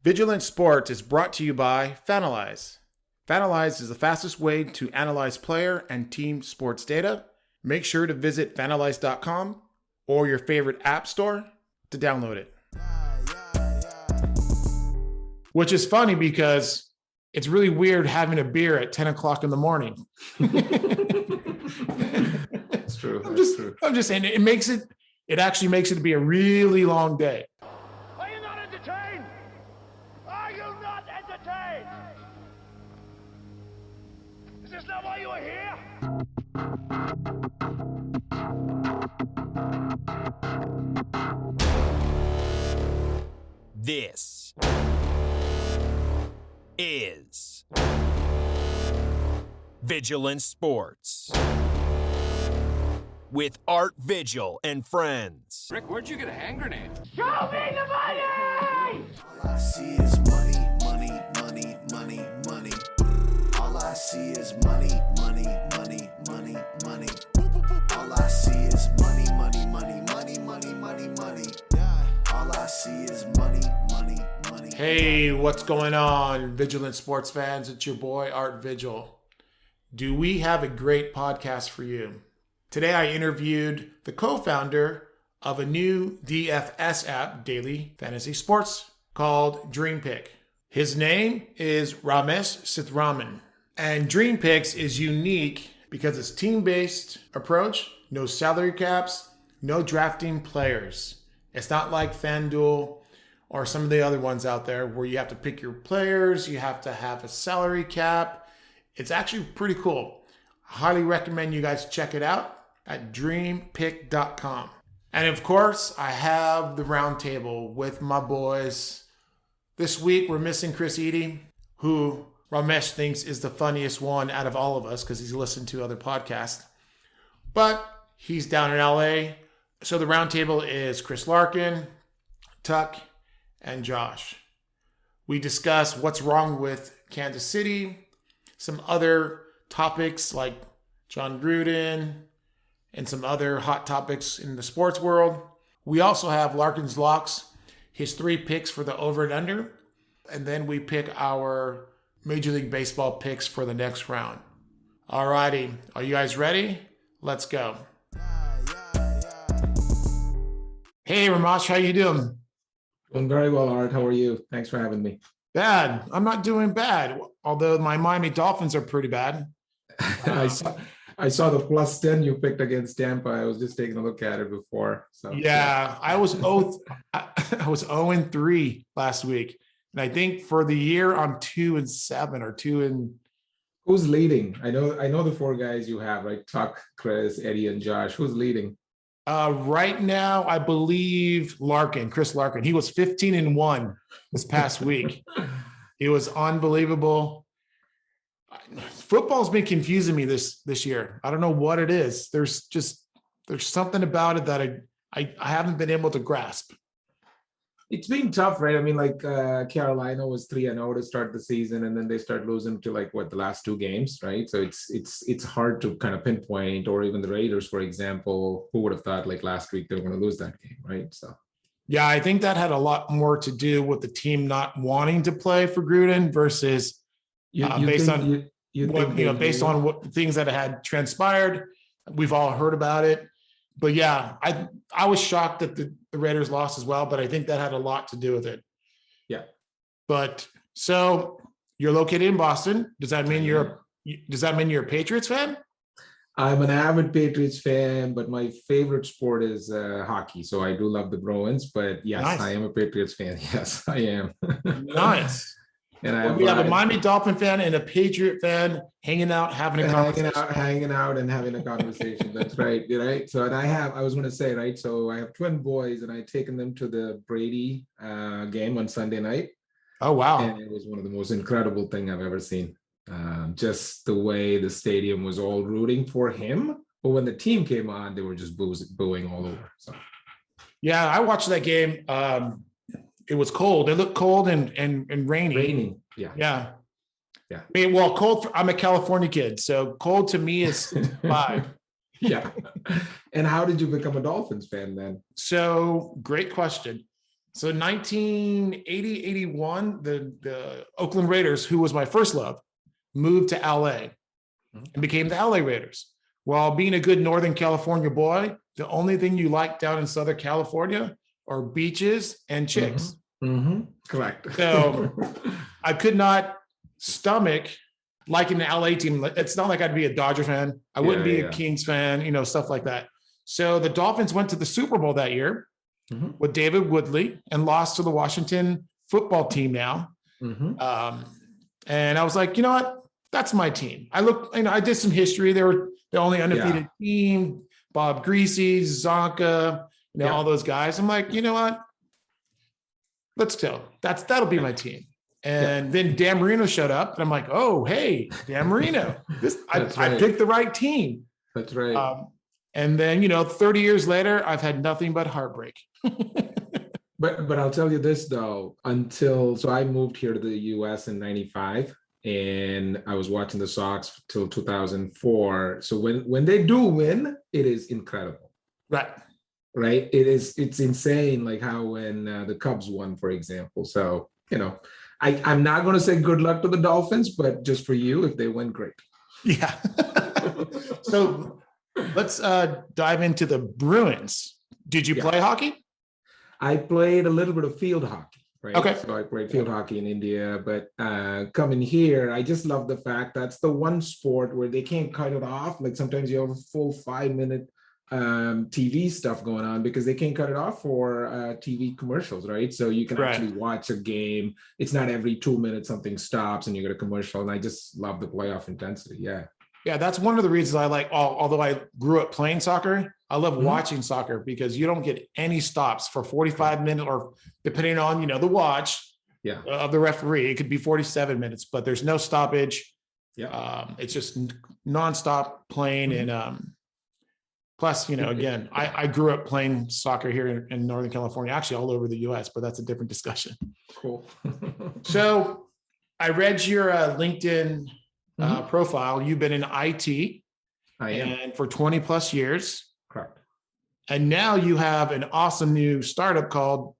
Vigilant Sports is brought to you by Fanalyze. Fanalyze is the fastest way to analyze player and team sports data. Make sure to visit fanalyze.com or your favorite app store to download it. Which is funny because it's really weird having a beer at 10 o'clock in the morning. That's true. I'm just saying it actually makes it to be a really long day. Are you not entertained? Are you not entertained? Is this not why you are here? This is Vigilant Sports with Art Vigil and friends. Rick, where'd you get a hand grenade? Show me the money! All I see is money, money, money, money, money. All I see is money, money, money, money, money. All I see is money, money, money, money, money, money, money. All I see is money, money, money. Hey, what's going on, Vigilant Sports fans? It's your boy, Art Vigil. Do we have a great podcast for you? Today, I interviewed the co-founder of a new DFS app, daily fantasy sports, called DreamPick. His name is Ramesh Sethuraman. And DreamPicks is unique because it's team-based approach, no salary caps, no drafting players. It's not like FanDuel or some of the other ones out there where you have to pick your players, you have to have a salary cap. It's actually pretty cool. I highly recommend you guys check it out at DreamPick.com. And of course, I have the roundtable with my boys. This week, we're missing Chris Eady, who Ramesh thinks is the funniest one out of all of us because he's listened to other podcasts. But he's down in LA. So the roundtable is Chris Larkin, Tuck, and Josh. We discuss what's wrong with Kansas City, some other topics like John Gruden, and some other hot topics in the sports world. We also have Larkin's Locks, his 3 picks for the over and under, and then we pick our Major League Baseball picks for the next round. Alrighty, are you guys ready? Let's go. Hey, Ramesh, how you doing? Doing very well, Art. How are you? Thanks for having me. Bad. I'm not doing bad, although my Miami Dolphins are pretty bad. I saw the +10 you picked against Tampa. I was just taking a look at it before. So yeah, I was 0-3 last week. And I think for the year I'm 2-7 or 2. Who's leading? I know the 4 guys you have, right? Tuck, Chris, Eddie, and Josh. Who's leading? Right now, I believe Chris Larkin. He was 15-1 this past week. It was unbelievable. Football's been confusing me this year. I don't know what it is. There's something about it that I haven't been able to grasp. It's been tough, right? I mean, like Carolina was 3-0 to start the season, and then they start losing to the last 2 games, right? So it's hard to kind of pinpoint, or even the Raiders, for example. Who would have thought last week they were going to lose that game, right? So yeah, I think that had a lot more to do with the team not wanting to play for Gruden versus based on what things that had transpired. We've all heard about it. But yeah, I was shocked that the Raiders lost as well, but I think that had a lot to do with it. Yeah. But so you're located in Boston. Does that mean you're a Patriots fan? I'm an avid Patriots fan, but my favorite sport is hockey. So I do love the Bruins, but yes, nice. I am a Patriots fan. Yes, I am. Nice. And we have a Miami Dolphin fan and a Patriot fan hanging out, having a conversation. Hanging out and having a conversation. That's right. Right. So, and I was going to say, right. So I have twin boys, and I've taken them to the Brady game on Sunday night. Oh, wow. And it was one of the most incredible things I've ever seen. Just the way the stadium was all rooting for him. But when the team came on, they were just booing all over. So, yeah, I watched that game. It was cold. It looked cold and rainy. Raining. Yeah. Yeah. I mean, well, cold. I'm a California kid, so cold to me is 5. Yeah. And how did you become a Dolphins fan then? So great question. So 1980, 81, the Oakland Raiders, who was my first love, moved to LA and became the LA Raiders. Well, being a good Northern California boy, the only thing you like down in Southern California are beaches and chicks. Correct. So I could not stomach liking the LA team. It's not like I'd be a Dodger fan. I wouldn't be a Kings fan, stuff like that. So the Dolphins went to the Super Bowl that year with David Woodley and lost to the Washington football team now. And I was like, you know what? That's my team. I looked, I did some history. They were the only undefeated team. Bob Greasy, Zonka, all those guys. I'm like, you know what? Let's go. That'll be my team. And then Dan Marino showed up, and I'm like, oh, hey, Dan Marino. I picked the right team. That's right. And then, 30 years later, I've had nothing but heartbreak. But I'll tell you this though, so I moved here to the US in 95, and I was watching the Sox till 2004. So when they do win, it is incredible. Right. It's insane, like how when the Cubs won, for example. So, I'm not going to say good luck to the Dolphins, but just for you, if they win, great. Yeah. So let's dive into the Bruins. Did you play hockey? I played a little bit of field hockey, right? Okay. So I played field hockey in India, but coming here, I just love the fact that's the one sport where they can't cut it off. Like sometimes you have a full 5-minute TV stuff going on because they can't cut it off for TV commercials, right? So you can actually watch a game. It's not every 2 minutes something stops and you get a commercial. And I just love the playoff intensity. Yeah, that's one of the reasons I like, although I grew up playing soccer, I love watching soccer because you don't get any stops for 45 minutes or depending on, the watch of the referee, it could be 47 minutes, but there's no stoppage. It's just nonstop playing. And plus, again, I grew up playing soccer here in Northern California, actually all over the US, but that's a different discussion. Cool. So I read your LinkedIn profile. You've been in IT. I am. And for 20 plus years. Correct. And now you have an awesome new startup called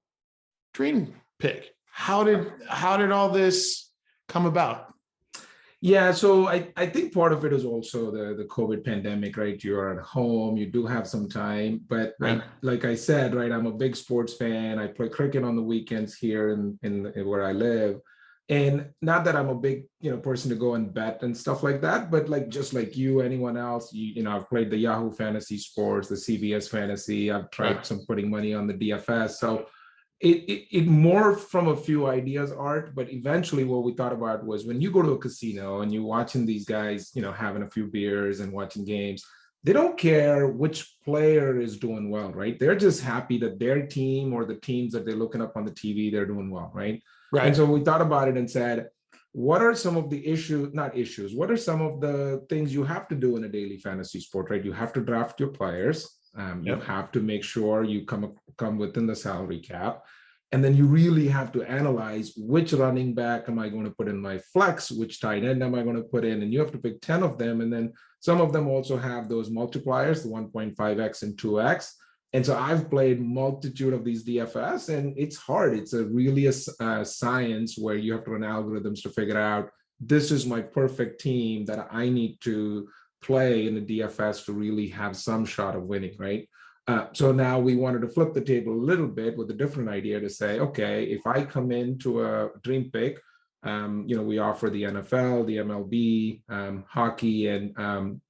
DreamPick. How did all this come about? Yeah, so I think part of it is also the COVID pandemic, right? You're at home, you do have some time, but like I said, right, I'm a big sports fan. I play cricket on the weekends here in where I live. And not that I'm a big, person to go and bet and stuff like that, but like, just like you, anyone else, I've played the Yahoo Fantasy Sports, the CBS Fantasy. I've tried some putting money on the DFS. So it morphed from a few ideas, Art, but eventually what we thought about was when you go to a casino and you're watching these guys, having a few beers and watching games, they don't care which player is doing well, right? They're just happy that their team or the teams that they're looking up on the TV, they're doing well, right? And so we thought about it and said, what are some of the what are some of the things you have to do in a daily fantasy sport, right? You have to draft your players. You have to make sure you come within the salary cap. And then you really have to analyze which running back am I going to put in my flex, which tight end am I going to put in? And you have to pick 10 of them. And then some of them also have those multipliers, the 1.5x and 2x. And so I've played multitude of these DFS, and it's hard. It's really a science where you have to run algorithms to figure out, this is my perfect team that I need to play in the DFS to really have some shot of winning, right? So now we wanted to flip the table a little bit with a different idea to say, okay, if I come into a DreamPick, we offer the NFL, the MLB, hockey, and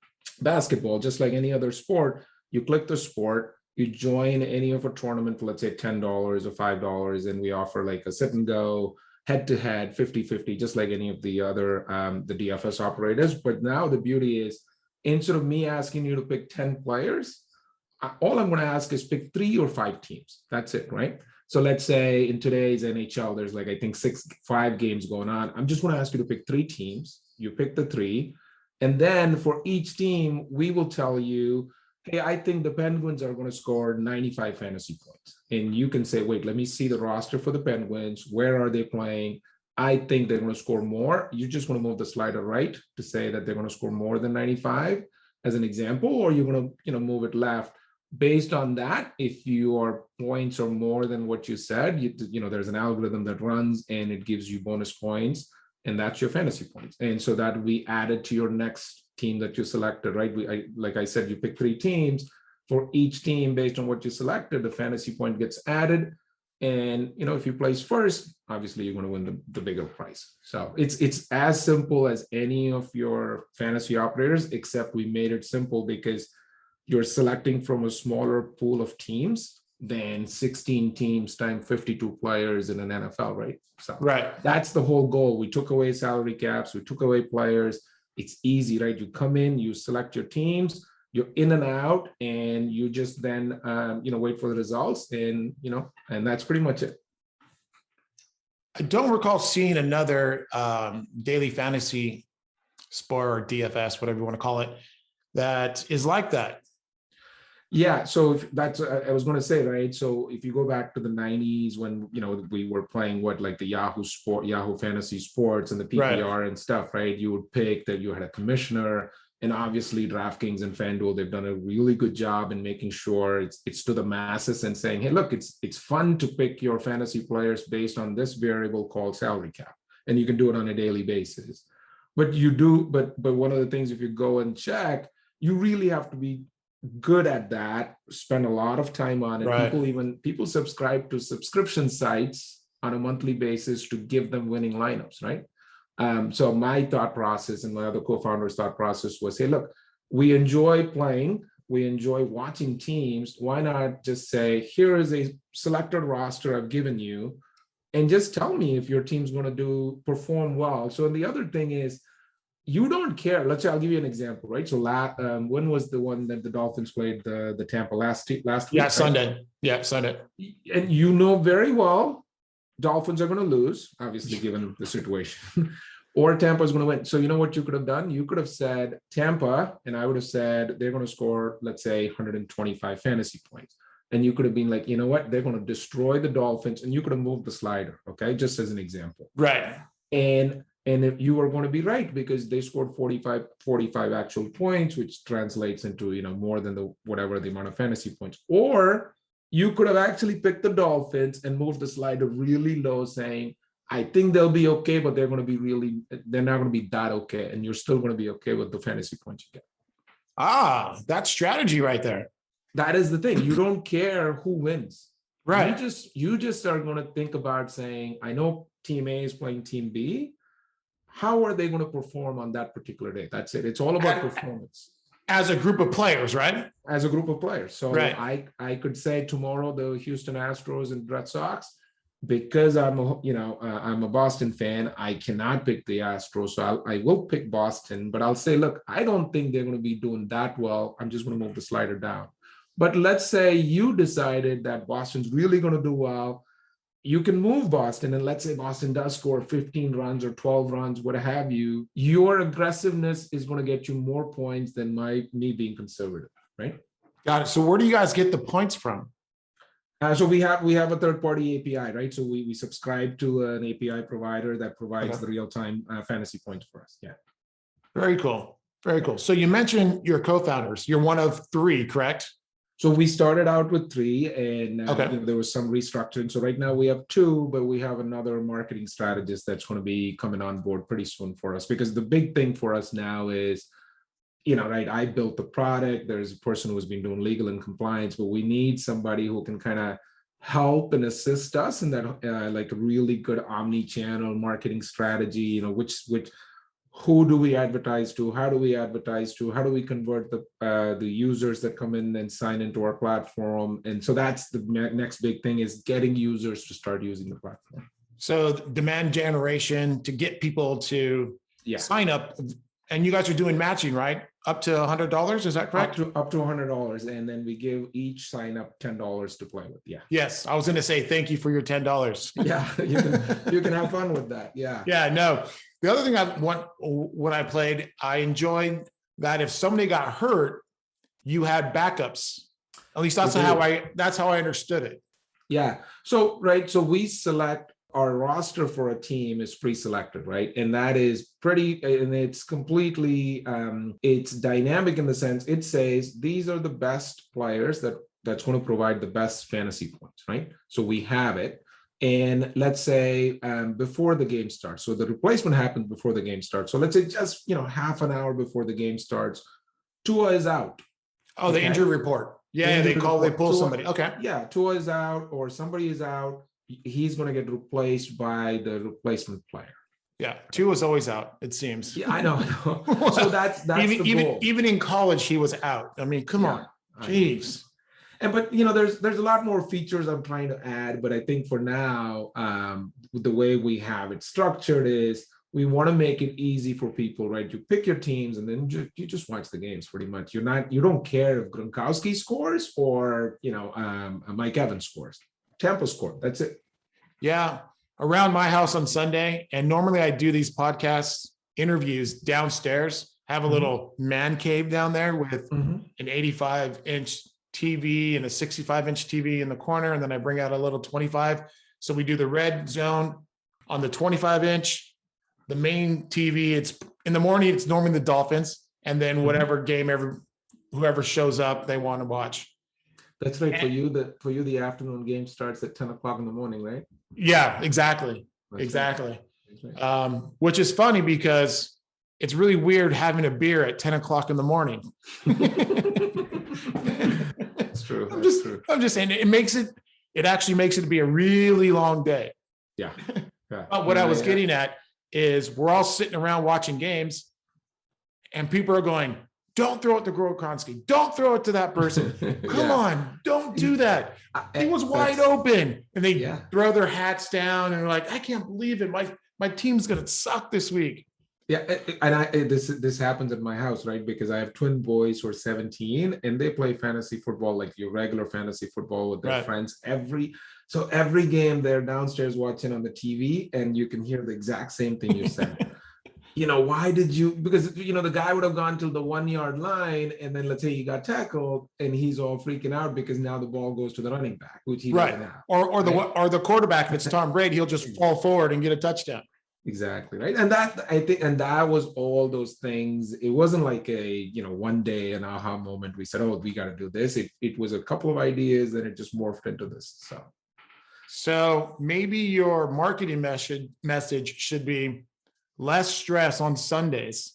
basketball, just like any other sport. You click the sport, you join any of a tournament for, let's say, $10 or $5, and we offer like a sit and go, head-to-head, 50-50, just like any of the other, the DFS operators. But now the beauty is, instead of me asking you to pick 10 players, all I'm going to ask is pick 3 or 5 teams. That's it, right? So let's say in today's NHL, there's like, I think 5 games going on. I'm just going to ask you to pick 3 teams. You pick the 3. And then for each team, we will tell you, hey, I think the Penguins are going to score 95 fantasy points. And you can say, wait, let me see the roster for the Penguins. Where are they playing? I think they're going to score more. You're just going to move the slider right to say that they're going to score more than 95 as an example, or you're going to, move it left. based on that, if your points are more than what you said, there's an algorithm that runs and it gives you bonus points, and that's your fantasy points. And so that we added to your next team that you selected, right? Like I said, you pick 3 teams. For each team, based on what you selected, the fantasy point gets added. And if you place first, obviously you're going to win the bigger prize. So it's as simple as any of your fantasy operators, except we made it simple because you're selecting from a smaller pool of teams than 16 teams times 52 players in an NFL, right? So that's the whole goal. We took away salary caps, we took away players. It's easy, right? You come in, you select your teams, you're in and out, and you just then wait for the results, and that's pretty much it. I don't recall seeing another daily fantasy sport or DFS, whatever you want to call it, that is like that. Yeah, so I was going to say, right? So if you go back to the 90s when we were playing the Yahoo Fantasy Sports and the PPR and stuff, right? You would pick that you had a commissioner. And obviously DraftKings and FanDuel, they've done a really good job in making sure it's to the masses and saying, hey, look, it's fun to pick your fantasy players based on this variable called salary cap. And you can do it on a daily basis. But one of the things, if you go and check, you really have to be good at that, spend a lot of time on it. Right. People subscribe to subscription sites on a monthly basis to give them winning lineups, right? So my thought process and my other co-founders' thought process was, hey, look, we enjoy playing, we enjoy watching teams. Why not just say, here is a selected roster I've given you, and just tell me if your team's going to perform well. So the other thing is, you don't care. Let's say I'll give you an example, right? So when was the one that the Dolphins played the Tampa last week? Yeah, right? Sunday. Yeah, Sunday. And very well, Dolphins are going to lose, obviously, given the situation, or Tampa is going to win. So you know what you could have done? You could have said Tampa, and I would have said they're going to score, let's say, 125 fantasy points. And you could have been like, you know what? They're going to destroy the Dolphins, and you could have moved the slider, okay? Just as an example. Right. And if you were going to be right, because they scored 45 actual points, which translates into, more than whatever the amount of fantasy points. Or you could have actually picked the Dolphins and moved the slider really low, saying, I think they'll be okay, but they're not going to be that okay. And you're still going to be okay with the fantasy points you get. That's strategy right there. That is the thing. You don't care who wins. Right. You just are going to think about saying, I know team A is playing team B. How are they going to perform on that particular day? That's it. It's all about performance. As a group of players, right? As a group of players. So right. I could say tomorrow the Houston Astros and Red Sox, because I'm a Boston fan, I cannot pick the Astros. So I will pick Boston, but I'll say, look, I don't think they're going to be doing that well. I'm just going to move the slider down. But let's say you decided that Boston's really going to do well. You can move Boston, and let's say Boston does score 15 runs or 12 runs, what have you. Your aggressiveness is going to get you more points than me being conservative, right? Got it. So where do you guys get the points from? So we have a third-party API, right? So we subscribe to an API provider that provides the real-time fantasy points for us. Yeah. Very cool. Very cool. So you mentioned your co-founders. You're one of 3, correct? So we started out with 3, and there was some restructuring. So right now we have 2, but we have another marketing strategist that's going to be coming on board pretty soon for us. Because the big thing for us now is, right, I built the product. There's a person who's been doing legal and compliance, but we need somebody who can kind of help and assist us in that like a really good omni-channel marketing strategy. Who do we advertise to? How do we advertise to? How do we convert the users that come in and sign into our platform? And so that's the next big thing, is getting users to start using the platform. So demand generation to get people to sign up. And you guys are doing matching, right? Up to $100, is that correct? Up to $100, and then we give each sign up $10 to play with. Yeah. Yes, I was going to say thank you for your $10. Yeah, you can have fun with that. Yeah. Yeah. No. The other thing when I played, I enjoyed that if somebody got hurt, you had backups. At least that's how I understood it. Yeah. So right. So we select our roster for a team is pre-selected, right? And that is and it's completely, it's dynamic in the sense it says these are the best players that's going to provide the best fantasy points, right? So we have it. And let's say before the game starts, so the replacement happens before the game starts. So let's say just, half an hour before the game starts, Tua is out. Oh, the injury report. Yeah, they pull somebody. Okay. Yeah, Tua is out or somebody is out. He's going to get replaced by the replacement player. Yeah, Tua's always out, it seems. Yeah, I know. So that's the goal. Even in college, he was out. I mean, come on. Jeez. But there's a lot more features I'm trying to add, but I think for now, the way we have it structured is we want to make it easy for people, right? You pick your teams and then you just watch the games pretty much. You don't care if Gronkowski scores or Mike Evans scores. Tampa scored. That's it. Yeah. Around my house on Sunday, and normally I do these podcast interviews downstairs, have a little man cave down there with an 85-inch TV and a 65-inch TV in the corner, and then I bring out a little 25. So we do the red zone on the 25-inch. The main TV, it's in the morning, it's normally the Dolphins, and then whatever game whoever shows up they want to watch. That's right. For you, the afternoon game starts at 10 o'clock in the morning, right? Yeah, exactly. That's exactly. Right. Which is funny because it's really weird having a beer at 10 o'clock in the morning. That's true. I'm just saying it actually makes it be a really long day. Yeah. But what I was getting at is we're all sitting around watching games and people are going, don't throw it to Gronkowski. Don't throw it to that person. Come on, don't do that. He was wide open. And they throw their hats down and they're like, I can't believe it. My team's going to suck this week. Yeah, and this happens at my house, right? Because I have twin boys who are 17 and they play fantasy football, like your regular fantasy football with their friends. Every game they're downstairs watching on the TV and you can hear the exact same thing you said. Why did you? Because, the guy would have gone to the 1 yard line and then let's say he got tackled and he's all freaking out because now the ball goes to the running back, which he doesn't have. Or the quarterback, if it's Tom Brady, he'll just fall forward and get a touchdown. Exactly. Right. And that was all those things. It wasn't like a, one day an aha moment. We said, oh, we got to do this. It was a couple of ideas and it just morphed into this. So maybe your marketing message should be less stress on Sundays.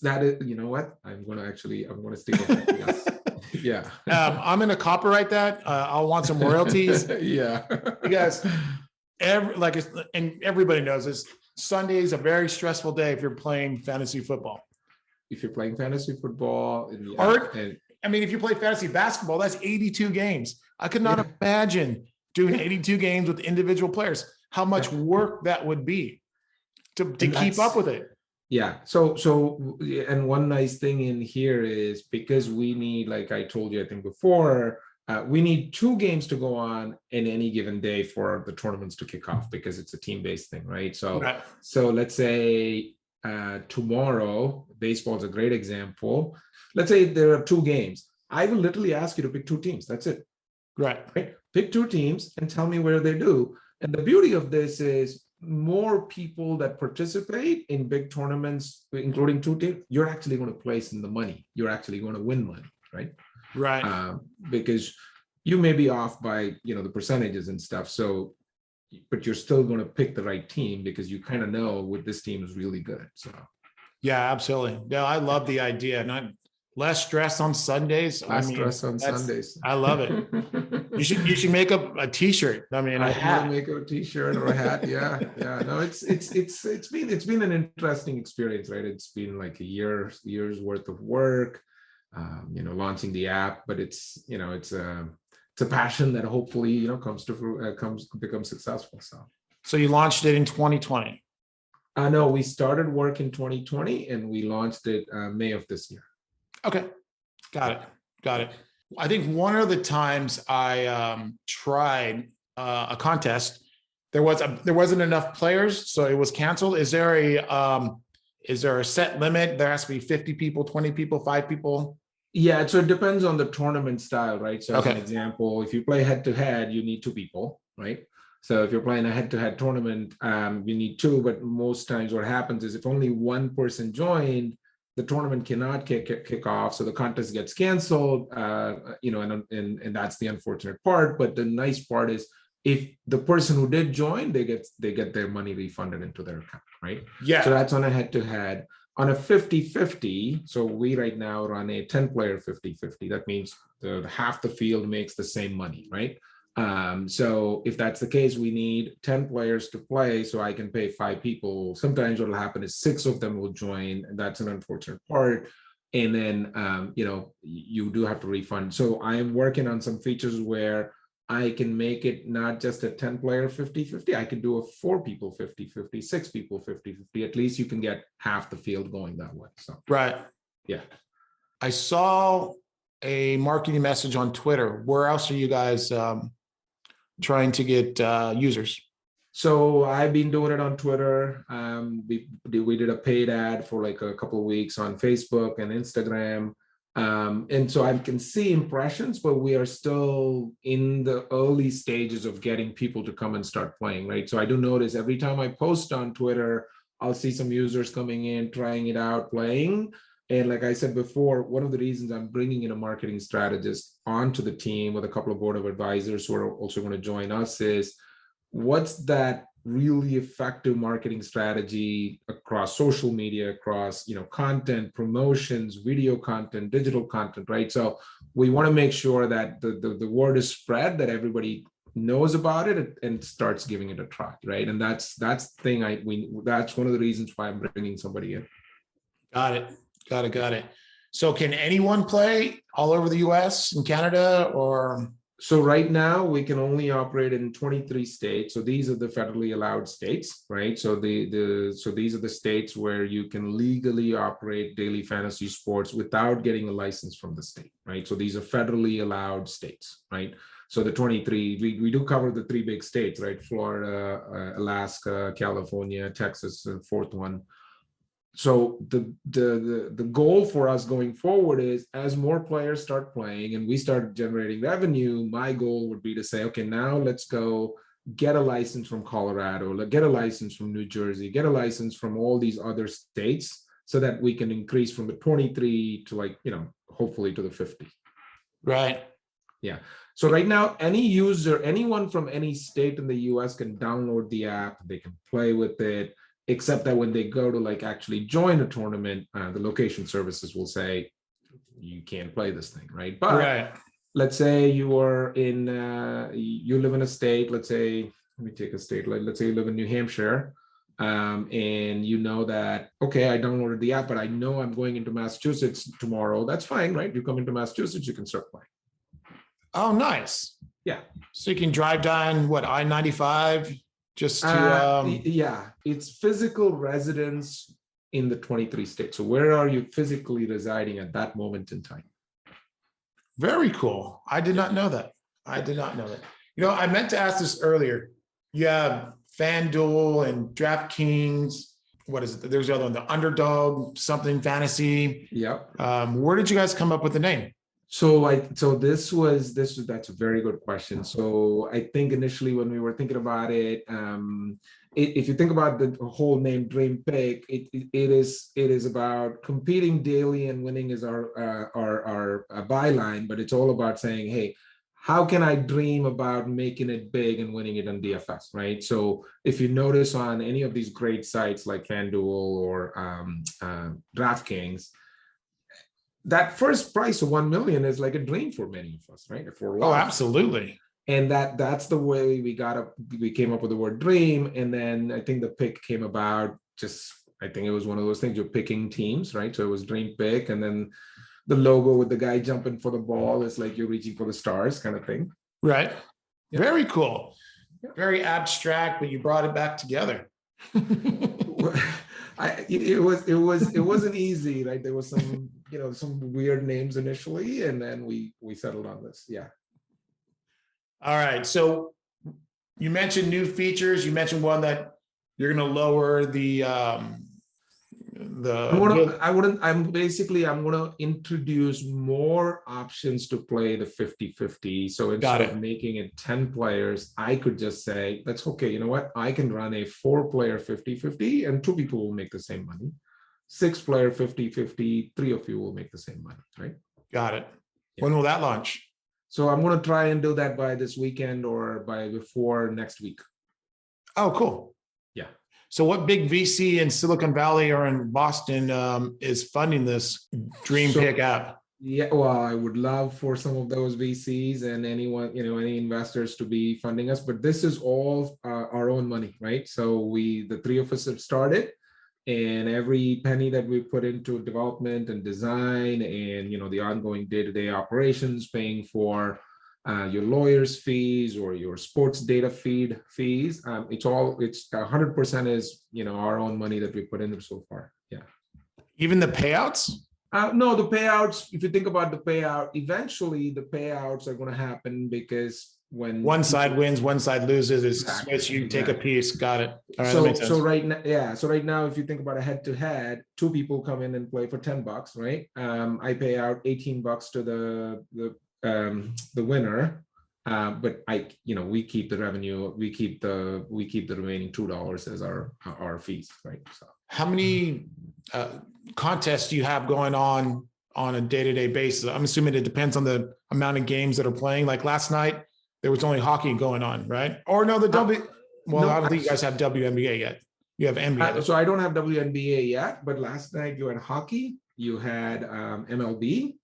That is, you know what? I'm going to stick with that. Yes. Yeah. I'm going to copyright that. I'll want some royalties. Yeah. Because everybody knows this. Sunday is a very stressful day if you're playing fantasy football. If you're playing fantasy football, if you play fantasy basketball, that's 82 games. I could not imagine doing 82 games with individual players. How much work that would be to keep up with it. Yeah. So, and one nice thing in here is because we need, like I told you, I think before, we need 2 games to go on in any given day for the tournaments to kick off because it's a team-based thing, right? So let's say tomorrow, baseball is a great example. Let's say there are 2 games. I will literally ask you to pick 2 teams. That's it. Right? Pick 2 teams and tell me where they do. And the beauty of this is more people that participate in big tournaments, including 2 teams, you're actually going to place in the money. You're actually going to win money, right? Right. Because you may be off by, the percentages and stuff. So, but you're still going to pick the right team because you kind of know what this team is really good. So. Yeah, absolutely. Yeah, I love the idea. Not less stress on Sundays. Stress on Sundays. I love it. You should make up a T-shirt. I hat. Make a T-shirt or a hat. Yeah. No, it's been an interesting experience, right? It's been like a year's worth of work. Launching the app, but it's a passion that hopefully becomes successful. So you launched it in 2020. No, we started work in 2020 and we launched it May of this year. Okay, got it. I think one of the times I tried a contest, there wasn't enough players, so it was canceled. Is there a set limit? There has to be 50 people, 20 people, 5 people. Yeah, so it depends on the tournament style, right? So as an example, if you play head to head, you need 2 people, right? So if you're playing a head-to-head tournament, you need two, but most times what happens is if only one person joined, the tournament cannot kick off, so the contest gets canceled. And that's the unfortunate part. But the nice part is if the person who did join, they get their money refunded into their account, right? Yeah. So that's on a head-to-head. On a 50-50, so we right now run a 10-player 50-50. That means half the field makes the same money, right? So if that's the case, we need 10 players to play, so I can pay 5 people. Sometimes what will happen is 6 of them will join, and that's an unfortunate part. And then, you do have to refund. So I am working on some features where I can make it not just a 10-player 50-50. I can do a 4 people 50-50, 6 people 50-50. At least you can get half the field going that way. So Right. yeah. I saw a marketing message on Twitter. Where else are you guys trying to get users? So I've been doing it on Twitter. We did a paid ad for like a couple of weeks on Facebook and Instagram. And so I can see impressions, but we are still in the early stages of getting people to come and start playing, right? So I do notice every time I post on Twitter, I'll see some users coming in, trying it out, playing. And like I said before, one of the reasons I'm bringing in a marketing strategist onto the team with a couple of board of advisors who are also going to join us is what's that really effective marketing strategy across social media, across content, promotions, video content, digital content, right? So we want to make sure that the word is spread, that everybody knows about it and starts giving it a try, right? And that's the thing. That's one of the reasons why I'm bringing somebody in. Got it. So can anyone play all over the US and Canada, or? So right now we can only operate in 23 states. So these are the federally allowed states, right? So so these are the states where you can legally operate daily fantasy sports without getting a license from the state, right? So these are federally allowed states, right? So the 23, we do cover the 3 big states, right? Florida, Alaska, California, Texas, the 4th one. So the goal for us going forward is as more players start playing and we start generating revenue, my goal would be to say, okay, now let's go get a license from Colorado, get a license from New Jersey, get a license from all these other states so that we can increase from the 23 to hopefully to the 50. Right. Yeah. So right now, anyone from any state in the US can download the app, they can play with it. Except that when they go to actually join a tournament, the location services will say, you can't play this thing, right? But right. Let's say you are you live in a state, let's say, let me take a state, let's say you live in New Hampshire, and you know that, okay, I downloaded the app, but I know I'm going into Massachusetts tomorrow. That's fine, right? You come into Massachusetts, you can start playing. Oh, nice. Yeah. So you can drive down, I-95? Just to yeah, it's physical residence in the 23 states. So where are you physically residing at that moment in time? Very cool. I did not know that. I meant to ask this earlier. You have FanDuel and DraftKings. What is it? There's the other one, the Underdog something fantasy. Yep. Where did you guys come up with the name? So that's a very good question. So I think initially when we were thinking about it, if you think about the whole name DreamPick, it is about competing daily and winning is our byline, but it's all about saying, hey, how can I dream about making it big and winning it on DFS, right? So if you notice on any of these great sites like FanDuel or DraftKings, that first price of 1 million is like a dream for many of us, right? Oh, absolutely. And that's the way we came up with the word dream. And then I think the pick came about I think it was one of those things, you're picking teams, right? So it was dream pick. And then the logo with the guy jumping for the ball is like you're reaching for the stars kind of thing. Right. Yeah. Very cool. Yeah. Very abstract, but you brought it back together. It wasn't easy, right? There was some weird names initially, and then we settled on this. Yeah. All right. So you mentioned new features. You mentioned one that you're going to lower the I'm gonna introduce more options to play the 50-50. So instead of making it 10 players, I could just say, that's okay. You know what? I can run a 4-player 50-50 and 2 people will make the same money. 6-player 50-50, 3 of you will make the same money, right? Got it. Yeah. When will that launch? So I'm going to try and do that by this weekend or before next week. Oh, cool. Yeah. So what big VC in Silicon Valley or in Boston is funding this DreamPick app? Yeah, well, I would love for some of those VCs and anyone, any investors to be funding us, but this is all our own money, right? So the 3 of us have started, and every penny that we put into development and design and, the ongoing day-to-day operations, paying for your lawyer's fees or your sports data feed fees, it's 100% is, our own money that we put in there so far. Yeah. Even the payouts? No, the payouts, if you think about the payout, eventually the payouts are going to happen because when one side wins, one side loses, it's Exactly. switch, you take a piece. Got it. All right, that So, makes sense. so right now, so right now, if you think about a head-to-head, 2 people come in and play for $10, right? I pay out $18 to the winner, but we keep the revenue, we keep the remaining $2 as our fees, right? So How many contests do you have going on a day-to-day basis? I'm assuming it depends on the amount of games that are playing. Like last night, there was only hockey going on, right? Or no, I don't think you guys have WNBA yet. You have NBA. So I don't have WNBA yet, but last night you had hockey, you had MLB,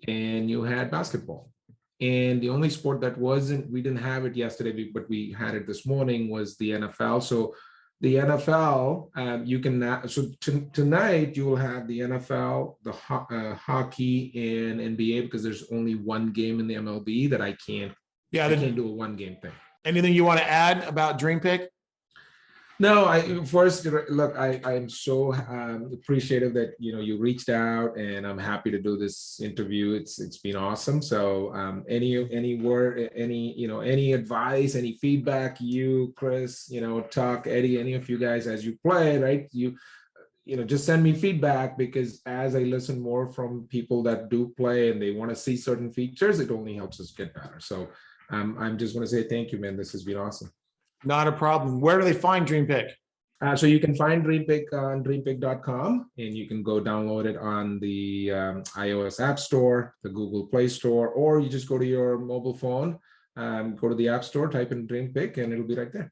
and you had basketball. And the only sport that we didn't have it yesterday, but we had it this morning, was the NFL. So the NFL, tonight you will have the NFL, the hockey, and NBA, because there's only one game in the MLB that I can't do a 1-game thing. Anything you want to add about DreamPick? No, I'm so appreciative that you reached out, and I'm happy to do this interview. It's been awesome. So any word, any advice, any feedback, you, Chris, Tuck, Eddie, any of you guys as you play, right? Just send me feedback, because as I listen more from people that do play and they want to see certain features, it only helps us get better. So I'm just going to say thank you, man. This has been awesome. Not a problem. Where do they find DreamPick? So you can find DreamPick on DreamPick.com, and you can go download it on the iOS App Store, the Google Play Store, or you just go to your mobile phone, go to the App Store, type in DreamPick, and it'll be right there.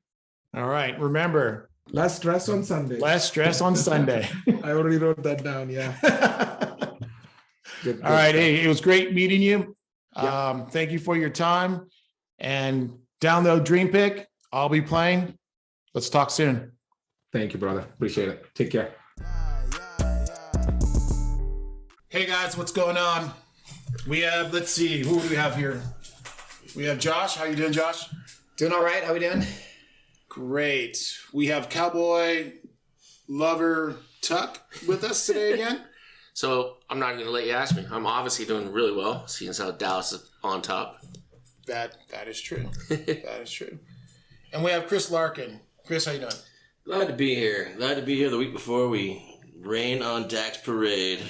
All right. Remember, less stress on Sunday. Less stress on Sunday. I already wrote that down. Yeah. Good. All right. Hey, it was great meeting you. Yeah. Thank you for your time, and download DreamPick. I'll be playing. Let's talk soon. Thank you, brother. Appreciate it. Take care. Hey guys, what's going on? We have, let's see, who do we have here? We have Josh. How you doing, Josh? Doing all right. How we doing? Great. We have Cowboy Lover Tuck with us today again. So I'm not going to let you ask me. I'm obviously doing really well, seeing as how Dallas is on top. That is true. That is true. And we have Chris Larkin. Chris, how you doing? Glad to be here. Glad to be here the week before we rain on Dak's parade.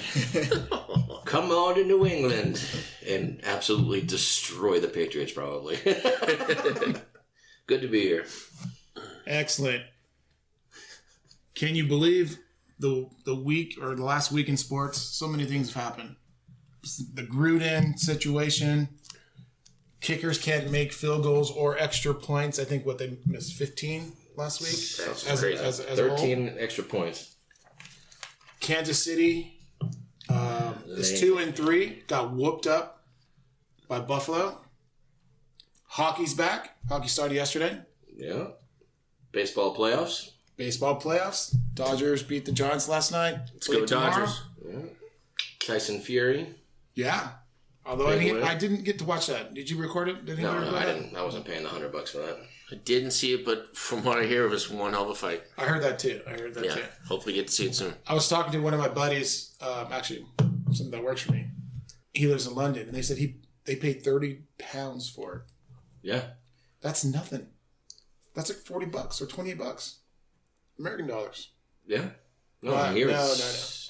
Come on to New England and absolutely destroy the Patriots, probably. Good to be here. Excellent. Can you believe the week or the last week in sports? So many things have happened. The Gruden situation. Kickers can't make field goals or extra points. I think they missed 15 last week. That's crazy. As 13 extra points. Kansas City is 2-3. Got whooped up by Buffalo. Hockey's back. Hockey started yesterday. Yeah. Baseball playoffs. Dodgers beat the Giants last night. Let's go Dodgers. Yeah. Tyson Fury. Yeah. Although I didn't get to watch that. Did you record it? No, I didn't. I wasn't paying the $100 for that. I didn't see it, but from what I hear, it was one hell of a fight. I heard that too. Yeah, hopefully get to see it soon. I was talking to one of my buddies, actually, something that works for me. He lives in London, and they said they paid £30 for it. Yeah. That's nothing. That's like $40 or $28 American dollars. Yeah. No.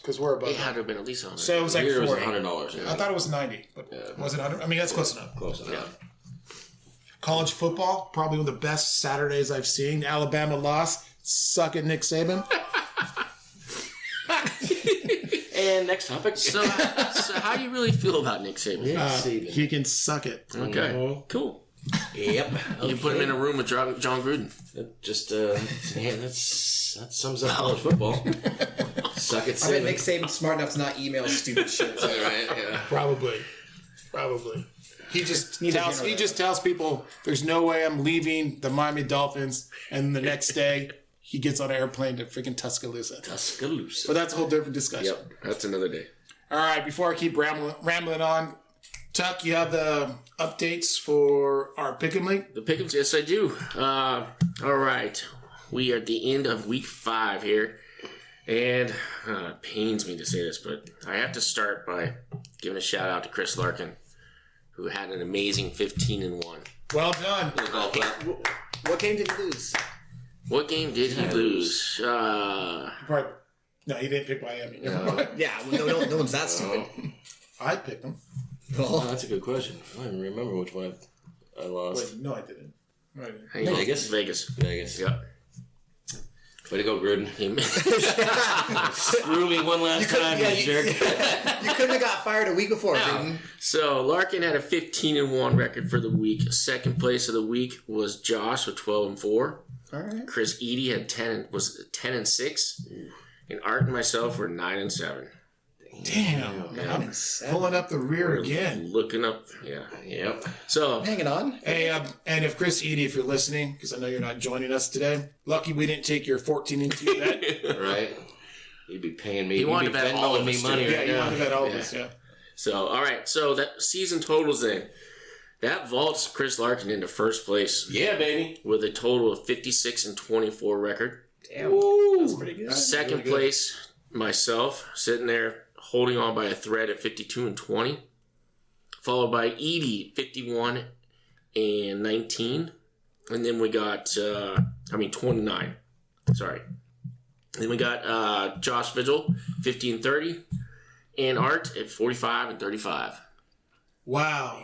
because we're above It had that. to have been at least 100. So it was like Here was $40. $100. Yeah. I thought it was 90, but was it 100? I mean, that's close enough. Close enough. College football, probably one of the best Saturdays I've seen. Alabama lost. Suck it, Nick Saban. And next topic. So how do you really feel about Nick Saban? He can suck it. Okay, cool. Yep. You put him in a room with John Gruden. Just that sums up college football. Suck it, I bet Saban. Nick Saban's smart enough to not email stupid shit. Right, yeah. Probably. He just Neither tells here nor there. tells people there's no way I'm leaving the Miami Dolphins, and the next day he gets on an airplane to freaking Tuscaloosa. Tuscaloosa. But that's a whole different discussion. Yep, that's another day. All right, before I keep rambling on, Tuck, you have the updates for our Pick'em League? The Pick'ems, yes, I do. All right, we are at the end of week 5 here, and it pains me to say this, but I have to start by giving a shout out to Chris Larkin, who had an amazing 15-1. Well done. What game did you lose? What game did he lose? No, he didn't pick Miami. Yeah, well, no one's that stupid. I picked him. Oh, that's a good question. I don't even remember which one I lost. Wait, no, I didn't. No, I didn't. Hang on. Vegas? Vegas. Yep. Way to go, Gruden. He- Screw me one last time, you jerk. You couldn't have got fired a week before, Gruden. So Larkin had a 15-1 record for the week. Second place of the week was Josh with 12-4. All right. Chris Eady had 10-6, and Art and myself were 9-7. Damn. Yeah. I'm pulling up the rear again. Looking up, yeah. Yep. So Hanging on. Hey, and if Chris Eady, if you're listening, because I know you're not joining us today, lucky we didn't take your 14-2 bet. Right. You'd be paying me. He wanted You'd be to bet all of Venmoing me us, money too. Yeah, right you now. want to bet all of us, yeah. So all right, so that season totals then. That vaults Chris Larkin into first place Yeah, baby. with a total of 56-24 record. Damn. That's pretty good. Second really good. place, myself, sitting there holding on by a thread at 52-20. Followed by Edie, 51-19. And then we got, 29. Sorry. Then we got Josh Vigil, 15-30. And Art at 45-35. Wow.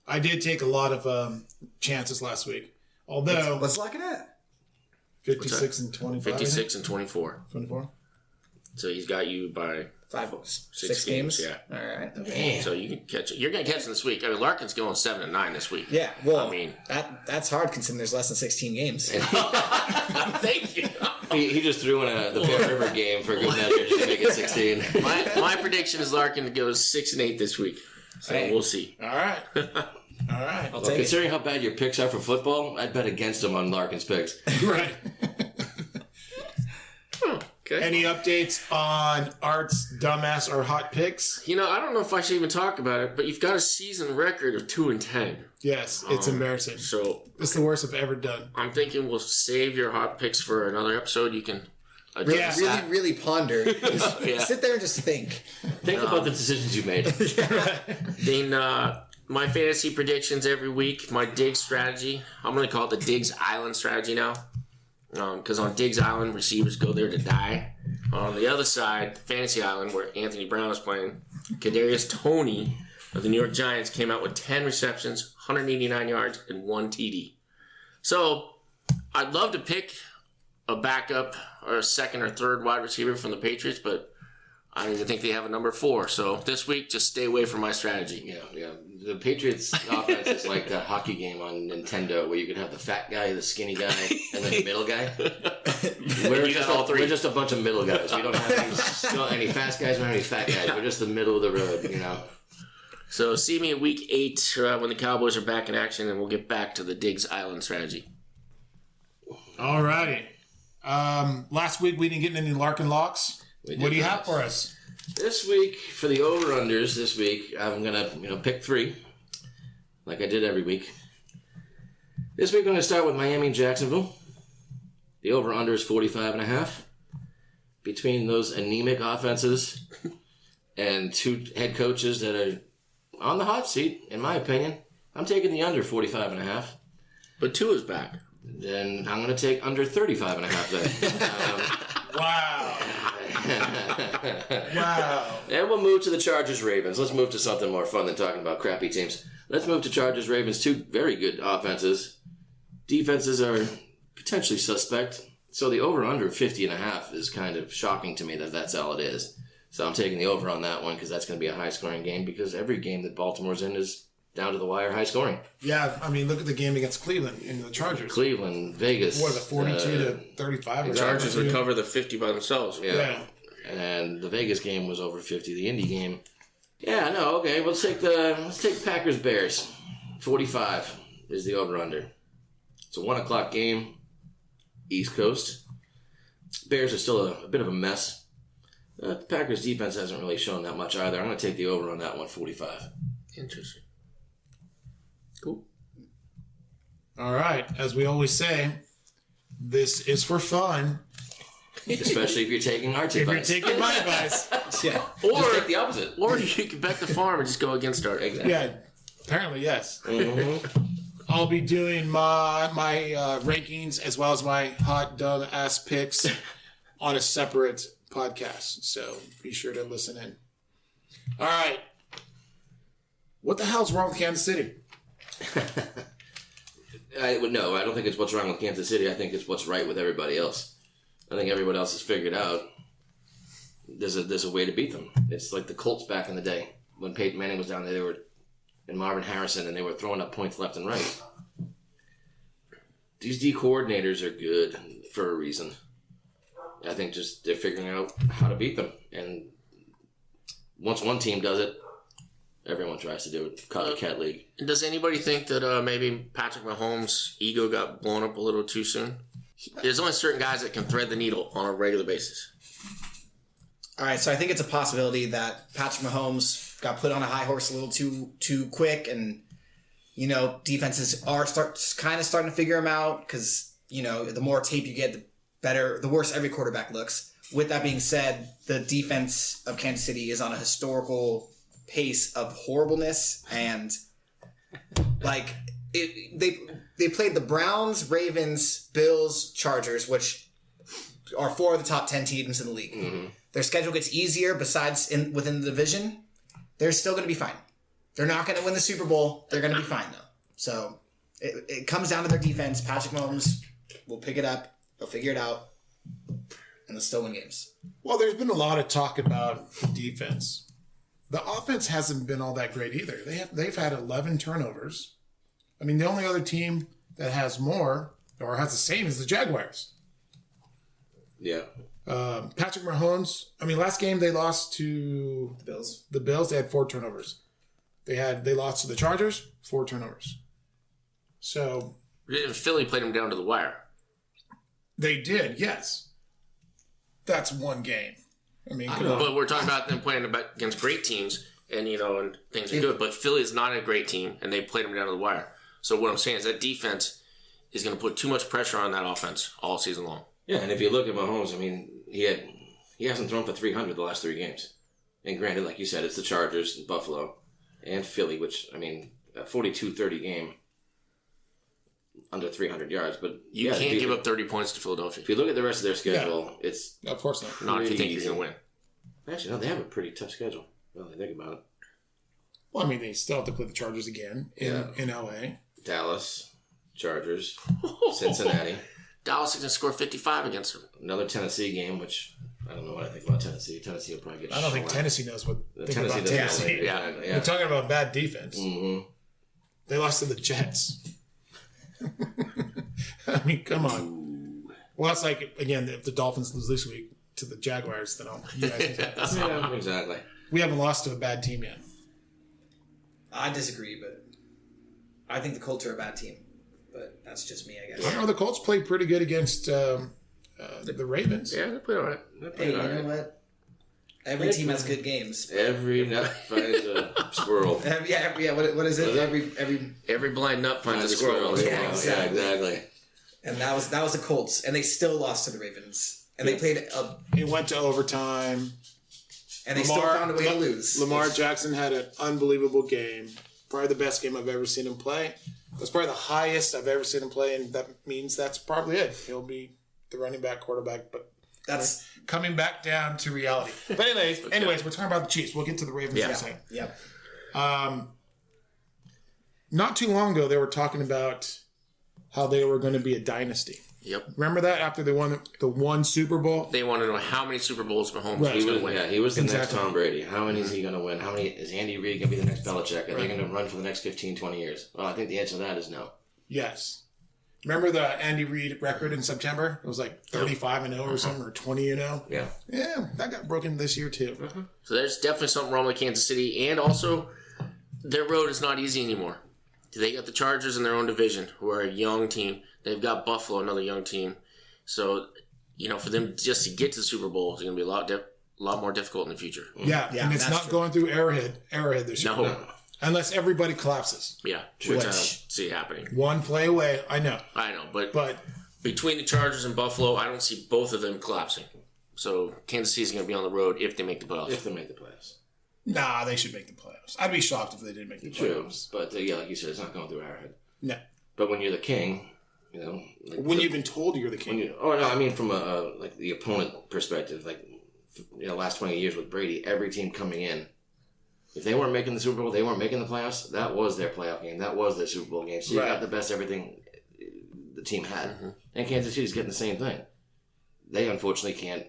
I did take a lot of chances last week. Although, Let's lock it at. 56-25. 56-24. 24. So he's got you by 6 games. Yeah. All right. Okay. So you can catch it. You're going to catch him this week. I mean, Larkin's going 7-9 this week. Yeah. Well, I mean, that's hard considering there's less than 16 games. thank you. He just threw in the Bear River game for good measure to make it 16. My prediction is Larkin goes 6-8 this week. So Hey. we'll see. All right. All right. I'll Well, take it. considering how bad your picks are for football, I'd bet against him on Larkin's picks. Right. Okay. Any updates on Art's dumbass or hot picks? You know, I don't know if I should even talk about it, but you've got a season record of 2-10. Yes, it's embarrassing. So It's the worst I've ever done. I'm thinking we'll save your hot picks for another episode. You can adjust Really, that. really ponder. Just Yeah. sit there and just think. Think about the decisions you made. Then my fantasy predictions every week, my dig strategy. I'm going to call it the Diggs Island strategy now. Because on Diggs Island, receivers go there to die. On the other side, Fantasy Island, where Anthony Brown is playing, Kadarius Toney of the New York Giants came out with 10 receptions, 189 yards, and 1 TD. So I'd love to pick a backup or a second or third wide receiver from the Patriots, but I don't even think they have a number 4. So this week, just stay away from my strategy. Yeah. The Patriots offense is like the hockey game on Nintendo where you could have the fat guy, the skinny guy, and then the middle guy. You got all 3. We're just a bunch of middle guys. We don't have any fast guys, we don't have any fat guys. We're just the middle of the road, you know. So see me at week 8 when the Cowboys are back in action, and we'll get back to the Diggs Island strategy. All righty. Last week we didn't get any Larkin locks. We did What do you not. have for us? This week, for the over-unders this week, I'm going to pick 3, like I did every week. This week, I'm going to start with Miami and Jacksonville. The over-under is 45.5. Between those anemic offenses and 2 head coaches that are on the hot seat, in my opinion, I'm taking the under 45.5. But Tua's back. Then I'm going to take under 35.5 then. Wow. Wow. And we'll move to the Chargers-Ravens. Let's move to something more fun than talking about crappy teams. Let's move to Chargers-Ravens, two very good offenses. Defenses are potentially suspect. So the over-under 50.5 is kind of shocking to me that that's all it is. So I'm taking the over on that one because that's going to be a high-scoring game because every game that Baltimore's in is down to the wire high-scoring. Yeah, I mean, look at the game against Cleveland in the Chargers. Cleveland, Vegas. What, the 42 to 35? The Chargers would cover the 50 by themselves. Yeah. And the Vegas game was over 50. The Indy game. Yeah, no, okay. Let's take Packers-Bears. 45 is the over-under. It's a 1 o'clock game. East Coast. Bears are still a bit of a mess. The Packers defense hasn't really shown that much either. I'm going to take the over on that one, 45. Interesting. Cool. All right. As we always say, this is for fun. Especially if you're taking our If you're advice. taking my advice. Yeah. Or just take the opposite. Or you can bet the farm and just go against our. Exactly. Yeah, apparently, yes. Mm-hmm. I'll be doing my rankings as well as my hot, dumb ass picks on a separate podcast. So be sure to listen in. All right. What the hell's wrong with Kansas City? I don't think it's what's wrong with Kansas City. I think it's what's right with everybody else. I think everyone else has figured out there's a way to beat them. It's like the Colts back in the day when Peyton Manning was down there. And Marvin Harrison, and they were throwing up points left and right. These D coordinators are good for a reason. I think just they're figuring out how to beat them. And once one team does it, everyone tries to do it. Copycat league. Does anybody think that maybe Patrick Mahomes' ego got blown up a little too soon? There's only certain guys that can thread the needle on a regular basis. All right, so I think it's a possibility that Patrick Mahomes got put on a high horse a little too quick, and defenses are starting to figure him out because the more tape you get, the worse every quarterback looks. With that being said, the defense of Kansas City is on a historical pace of horribleness, and they played the Browns, Ravens, Bills, Chargers, which are 4 of the top 10 teams in the league. Mm-hmm. Their schedule gets easier besides within the division. They're still going to be fine. They're not going to win the Super Bowl. They're going to be fine, though. So it comes down to their defense. Patrick Mahomes will pick it up. They'll figure it out. And they'll still win games. Well, there's been a lot of talk about the defense. The offense hasn't been all that great either. They've had 11 turnovers. I mean, the only other team that has more or has the same is the Jaguars. Yeah. Patrick Mahomes, last game they lost to The Bills. They had 4 turnovers. They lost to the Chargers, 4 turnovers. So Philly played them down to the wire. they did, yes. That's one game. Come on. But we're talking about them playing against great teams, and and things are good. But Philly is not a great team, and they played them down to the wire. So what I'm saying is that defense is going to put too much pressure on that offense all season long. Yeah, and if you look at Mahomes, he hasn't thrown for 300 the last 3 games. And granted, like you said, it's the Chargers, Buffalo, and Philly, which, a 42-30 game under 300 yards. But you can't give up 30 points to Philadelphia. If you look at the rest of their schedule, it's Of course not. Not if you think you're going to win. Actually, no, they have a pretty tough schedule. Now that I think about it. Well, they still have to play the Chargers again in L.A. Dallas, Chargers, Cincinnati. Dallas is going to score 55 against them. Another Tennessee game, which I don't know what I think about Tennessee. Tennessee will probably get I don't think shellacked. Tennessee knows what think Tennessee about doesn't Tennessee. know. Exactly, yeah. We're talking about bad defense. Mm-hmm. They lost to the Jets. Come on. Well, that's like, again, if the Dolphins lose this week to the Jaguars, then you guys can take this. Yeah, exactly. We haven't lost to a bad team yet. I disagree, but I think the Colts are a bad team. But that's just me, I guess. I know the Colts played pretty good against the Ravens. Yeah, they played all right. Hey, you know what? Every team has good games. Every nut finds a squirrel. Yeah. What is it? Every blind nut finds a squirrel. Yeah, exactly. Yeah, exactly. And that was the Colts, and they still lost to the Ravens, and they played It went to overtime. and they still found a way to lose. Lamar Jackson had an unbelievable game. Probably the best game I've ever seen him play. That's probably the highest I've ever seen him play, and that means that's probably it. He'll be the running back, quarterback, but That's coming back down to reality. But anyways, we're talking about the Chiefs. We'll get to the Ravens in a second. Yep. Not too long ago, they were talking about how they were going to be a dynasty. Yep. Remember that after they won the one Super Bowl? They want to know how many Super Bowls Mahomes Right. was going to win. Yeah, he was the next Exactly. Tom Brady. How many is he going to win? How many is Andy Reid going to be the next Belichick? Are they going to run for the next 15, 20 years? Well, I think the answer to that is no. Yes. Remember the Andy Reid record in September? It was like 35-0 or something, or 20-0. Yeah. Yeah, that got broken this year too. So there's definitely something wrong with Kansas City. And also, their road is not easy anymore. They got the Chargers in their own division, who are a young team. They've got Buffalo, another young team. So, for them just to get to the Super Bowl is going to be a lot more difficult in the future. Yeah, and it's not going through Arrowhead this year. No. Unless everybody collapses. Yeah, which I don't see it happening. One play away, I know. But between the Chargers and Buffalo, I don't see both of them collapsing. So Kansas City's going to be on the road if they make the playoffs. If they make the playoffs. Nah, they should make the playoffs. I'd be shocked if they didn't make the playoffs. But like you said, it's not going through Arrowhead. No. But when you're the king, when you've been told you're the king. I mean from a the opponent perspective, last 20 years with Brady, every team coming in, if they weren't making the Super Bowl, they weren't making the playoffs, that was their playoff game. That was their Super Bowl game. So you got the best everything the team had. Mm-hmm. And Kansas City's getting the same thing. They unfortunately can't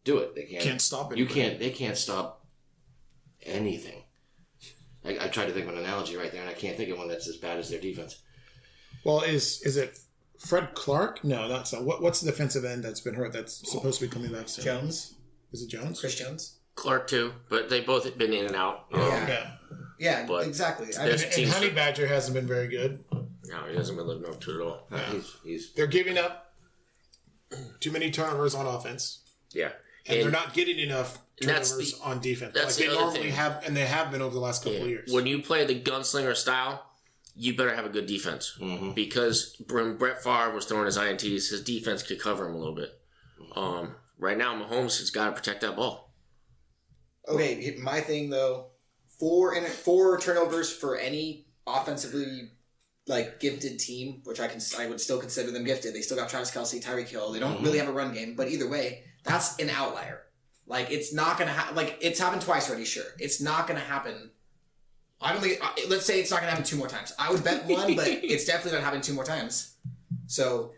do it. They can't stop it. They can't stop anything. I tried to think of an analogy right there, and I can't think of one that's as bad as their defense. Well, is it Fred Clark? No, that's not. What's the defensive end that's been hurt that's supposed to be coming back soon? Jones. Is it Jones? Chris Jones. Clark too, but they both have been in and out. Yeah, but exactly. And Honey Badger hasn't been very good. No, he hasn't been living up to it at all. They're giving up too many turnovers on offense. Yeah. And they're not getting enough turnovers on defense. That's they the other normally thing. have, and they have been over the last couple of years. When you play the gunslinger style, you better have a good defense. Mm-hmm. Because when Brett Favre was throwing his INTs, his defense could cover him a little bit. Right now, Mahomes has got to protect that ball. Okay, my thing though, four turnovers for any offensively gifted team, which I would still consider them gifted. They still got Travis Kelce, Tyreek Hill. They don't really have a run game, but either way, that's an outlier. It's not gonna it's happened twice already. Sure, it's not gonna happen. I don't think. Let's say it's not gonna happen 2 more times. I would bet one, but it's definitely not happening 2 more times. So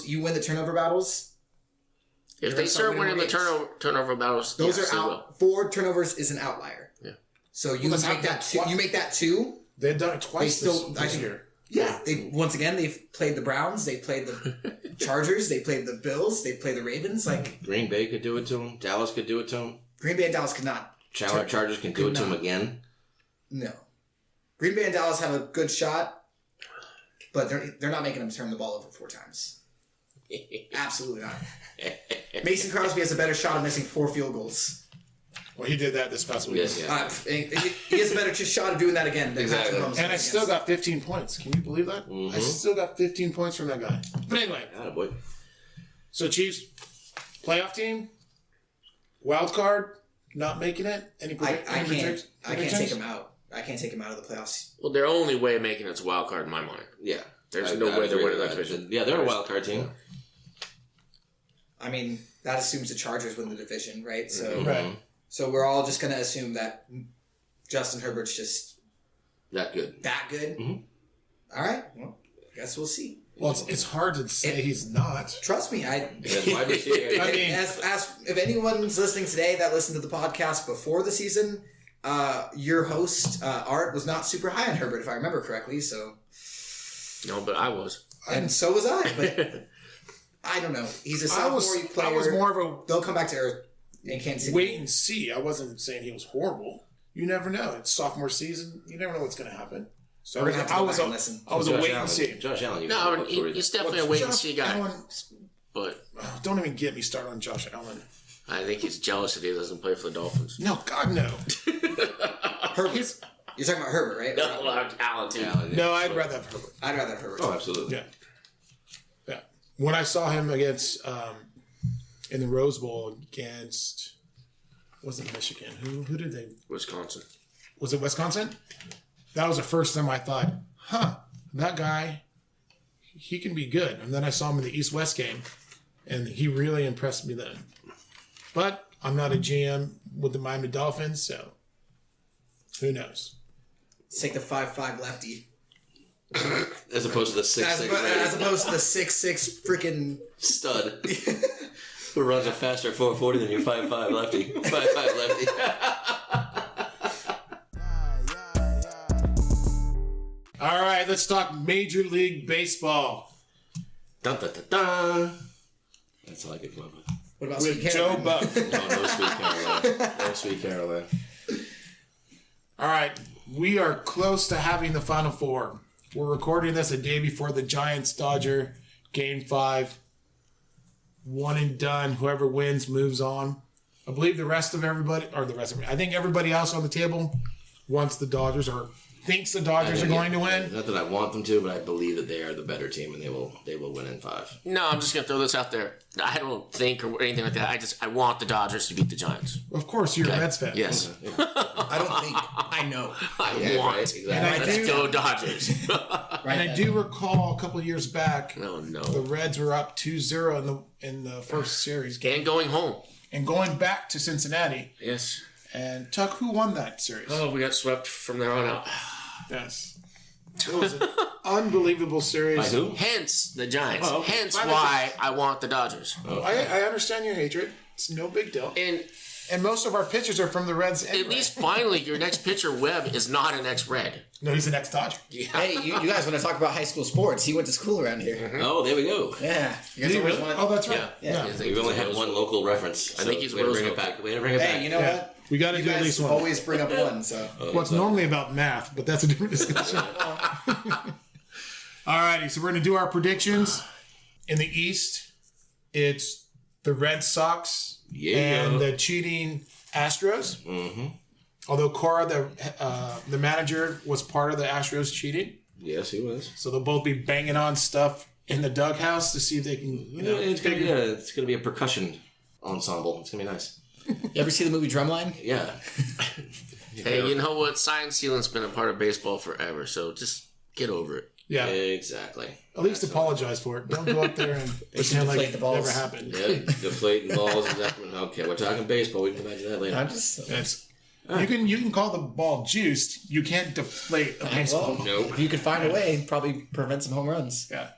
you win the turnover battles. If they start winning the turnover battles, those are out. 4 turnovers is an outlier. Yeah. So you make that 2. You make that 2. They've done it twice this year. Yeah. They've played the Browns. They've played the Chargers. They played the Bills. They played the Ravens. Green Bay could do it to them. Dallas could do it to them. Green Bay and Dallas could not. Chargers can do it to them again. No. Green Bay and Dallas have a good shot, but they're not making them turn the ball over 4 times. Absolutely not. Mason Crosby has a better shot of missing 4 field goals. Well, he did that this past week. Yes, he has a better shot of doing that again than exactly. Patrick Mahomes. And I still got 15 points. Can you believe that? Mm-hmm. I still got 15 points from that guy. But anyway. Attaboy. So Chiefs, playoff team, wild card, not making it. Any predictions? I can't take him out. I can't take him out of the playoffs. Well, their only way of making it's a wild card in my mind. Yeah. There's no way they're winning that division. Yeah, they're a wild card team. I mean, that assumes the Chargers win the division, right? So, right. So we're all just going to assume that Justin Herbert's just that good. Mm-hmm. All right. Well, I guess we'll see. Well, it's hard to say he's not. Trust me, I mean, as if anyone's listening today that listened to the podcast before the season, your host Art was not super high on Herbert, if I remember correctly. So no, but I was, and so was I. But I don't know. He's a sophomore player. I was more of a. They'll come back to earth in Kansas City. Wait and see. I wasn't saying he was horrible. You never know. It's sophomore season. You never know what's going to happen. So I was a wait and see. Josh Allen. No, he's definitely a wait and see guy. Allen, but don't even get me started on Josh Allen. I think he's jealous that he doesn't play for the Dolphins. No, God no. Herbert. You're talking about Herbert, right? No, Allen too. No, I'd rather have Herbert. I'd rather have Herbert. Oh, absolutely. Yeah. When I saw him against in the Rose Bowl against wasn't Michigan. Who did they? Wisconsin. Was it Wisconsin? That was the first time I thought, that guy, he can be good. And then I saw him in the East-West game, and he really impressed me then. But I'm not a GM with the Miami Dolphins, so who knows? Let's take the 5'5" lefty. As opposed to the 6'6" As opposed to the 6'6" freaking stud who runs a faster 440 than your 5'5" lefty. 5'5" lefty. All right, let's talk Major League Baseball. Dun, dun, dun, dun. That's all I could come up with. what about With Sweet Joe Caroline? Buck. No Sweet Caroline. No Sweet Caroline. All right, we are close to having the Final Four. We're recording this a day before the Giants-Dodger Game 5. One and done. Whoever wins moves on. I believe I think everybody else on the table wants the Dodgers or thinks the Dodgers are going to win. Not that I want them to, but I believe that they are the better team and they will win in 5. No, I'm just gonna throw this out there. I don't think or anything like that. I want the Dodgers to beat the Giants. Of course, you're a Mets fan. Yes, I don't think. I know. I want. Right, exactly. And I Let's do- go Dodgers. And I do recall a couple of years back, Oh no. the Reds were up 2-0 in the first series game. And going home. And going back to Cincinnati. Yes. And Tuck, who won that series? Oh, we got swept from there on out. Yes. It was an unbelievable series. By who? Hence the Giants. Oh, Hence by the why I want the Dodgers. I understand your hatred. It's no big deal. And most of our pitchers are from the Reds anyway. at least finally, your next pitcher, Webb, is not an ex-Red. No, he's the next Dodger. Yeah. Hey, you guys want to talk about high school sports? He went to school around here. Oh, there we go. Yeah. You guys Did he always really? want Oh, that's right. Yeah. We've only had one local reference. I think he's way to bring Roseville. it back. Way to bring it back. Hey, you know Yeah. what? We got to You do at guys least one. always bring up one, so. Well, it's normally about math, but that's a different discussion. Alrighty, so we're going to do our predictions. In the East, it's the Red Sox and the cheating Astros. Mm-hmm. Although Cora, the manager, was part of the Astros cheating. Yes, he was. So they'll both be banging on stuff in the dughouse to see if they can, It's gonna be a percussion ensemble. It's gonna be nice. You ever see the movie Drumline? Yeah. Hey, you know what? Sign sealing's been a part of baseball forever, so just get over it. Yeah, Exactly. at least apologize for it. Don't go up there and pretend like deflate it the balls. never happened. Yeah, deflating balls. Exactly. Okay, we're talking baseball. We can come back to that later. I'm just. It's, you can call the ball juiced. You can't deflate a baseball. Well, Nope. if you could find a way, probably prevent some home runs. Yeah.